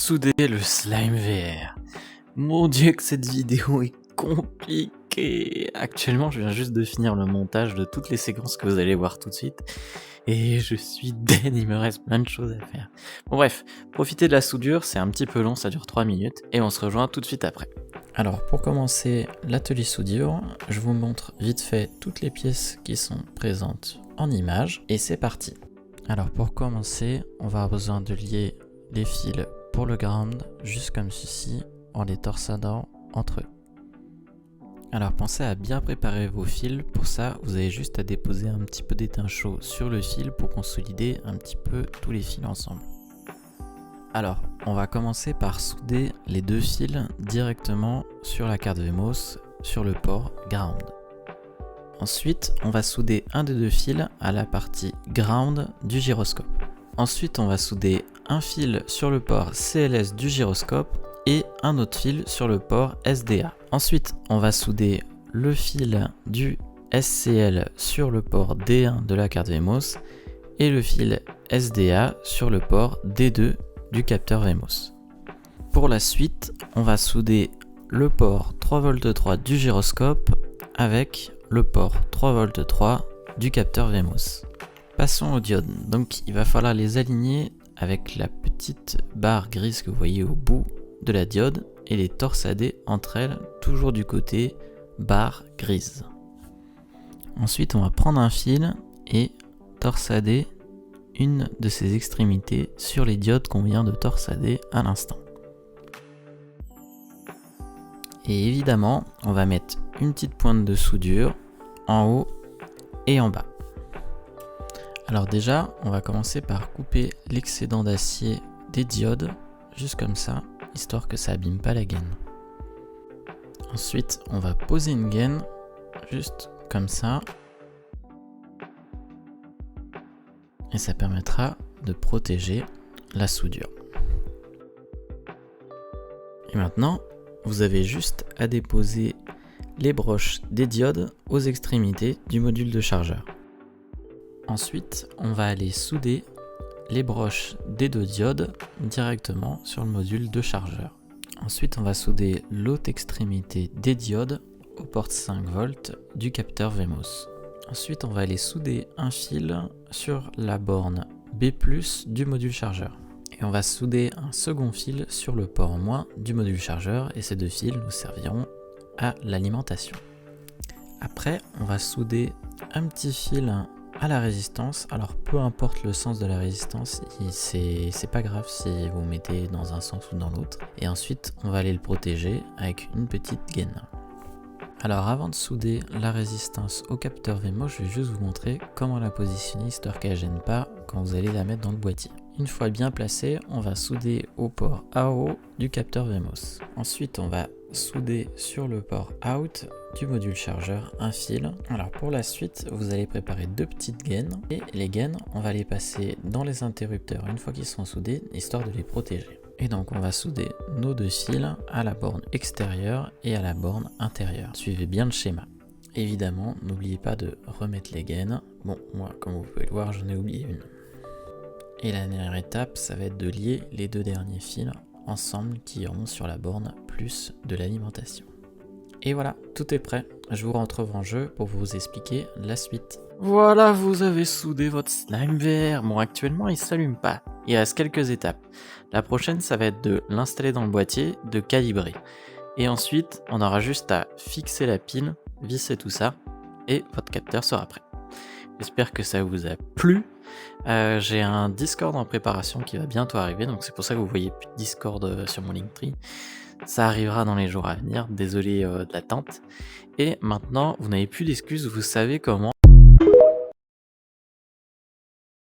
souder le slime VR. Mon dieu que cette vidéo est compliquée. Actuellement, je viens juste de finir le montage de toutes les séquences que vous allez voir tout de suite. Et je suis dead, il me reste plein de choses à faire. Bon bref, profitez de la soudure, c'est un petit peu long, ça dure 3 minutes. Et on se rejoint tout de suite après. Alors pour commencer l'atelier soudure, je vous montre vite fait toutes les pièces qui sont présentes en images. Et c'est parti. Alors pour commencer, on va avoir besoin de lier les fils pour le ground, juste comme ceci, en les torsadant entre eux. Alors pensez à bien préparer vos fils, pour ça vous avez juste à déposer un petit peu d'étain chaud sur le fil pour consolider un petit peu tous les fils ensemble. Alors on va commencer par souder les deux fils directement sur la carte VMOS sur le port ground. Ensuite on va souder un des deux fils à la partie ground du gyroscope. Ensuite on va souder un fil sur le port CLS du gyroscope et un autre fil sur le port SDA. Ensuite, on va souder le fil du SCL sur le port D1 de la carte VMOS et le fil SDA sur le port D2 du capteur VMOS. Pour la suite, on va souder le port 3V3 du gyroscope avec le port 3V3 du capteur VMOS. Passons aux diodes. Donc, il va falloir les aligner avec la petite barre grise que vous voyez au bout de la diode et les torsader entre elles, toujours du côté barre grise. Ensuite, on va prendre un fil et torsader une de ses extrémités sur les diodes qu'on vient de torsader à l'instant. Et évidemment, on va mettre une petite pointe de soudure en haut et en bas. Alors déjà, on va commencer par couper l'excédent d'acier des diodes, juste comme ça, histoire que ça abîme pas la gaine. Ensuite, on va poser une gaine, juste comme ça. Et ça permettra de protéger la soudure. Et maintenant, vous avez juste à déposer les broches des diodes aux extrémités du module de chargeur. Ensuite, on va aller souder les broches des deux diodes directement sur le module de chargeur. Ensuite, on va souder l'autre extrémité des diodes aux portes 5V du capteur VMOS. Ensuite, on va aller souder un fil sur la borne B+ du module chargeur. Et on va souder un second fil sur le port moins du module chargeur et ces deux fils nous serviront à l'alimentation. Après, on va souder un petit fil à la résistance. Alors peu importe le sens de la résistance, c'est pas grave si vous mettez dans un sens ou dans l'autre. Et ensuite on va aller le protéger avec une petite gaine. Alors avant de souder la résistance au capteur VMOS, je vais juste vous montrer comment la positionner histoire qu'elle ne gêne pas quand vous allez la mettre dans le boîtier. Une fois bien placée, on va souder au port AO du capteur VMOS. Ensuite on va souder sur le port out du module chargeur un fil. Alors pour la suite, vous allez préparer deux petites gaines et les gaines, on va les passer dans les interrupteurs une fois qu'ils sont soudés, histoire de les protéger. Et donc on va souder nos deux fils à la borne extérieure et à la borne intérieure. Suivez bien le schéma. Évidemment, n'oubliez pas de remettre les gaines. Bon, moi, comme vous pouvez le voir, j'en ai oublié une. Et la dernière étape, ça va être de lier les deux derniers fils ensemble qui iront sur la borne plus de l'alimentation. Et voilà, tout est prêt. Je vous retrouve en jeu pour vous expliquer la suite. Voilà, vous avez soudé votre slime VR. Bon, actuellement, il s'allume pas. Il reste quelques étapes. La prochaine, ça va être de l'installer dans le boîtier, de calibrer. Et ensuite, on aura juste à fixer la pile, visser tout ça, et votre capteur sera prêt. J'espère que ça vous a plu. J'ai un Discord en préparation qui va bientôt arriver, donc c'est pour ça que vous voyez plus de Discord sur mon Linktree. Ça arrivera dans les jours à venir, désolé de l'attente. Et maintenant, vous n'avez plus d'excuses, vous savez comment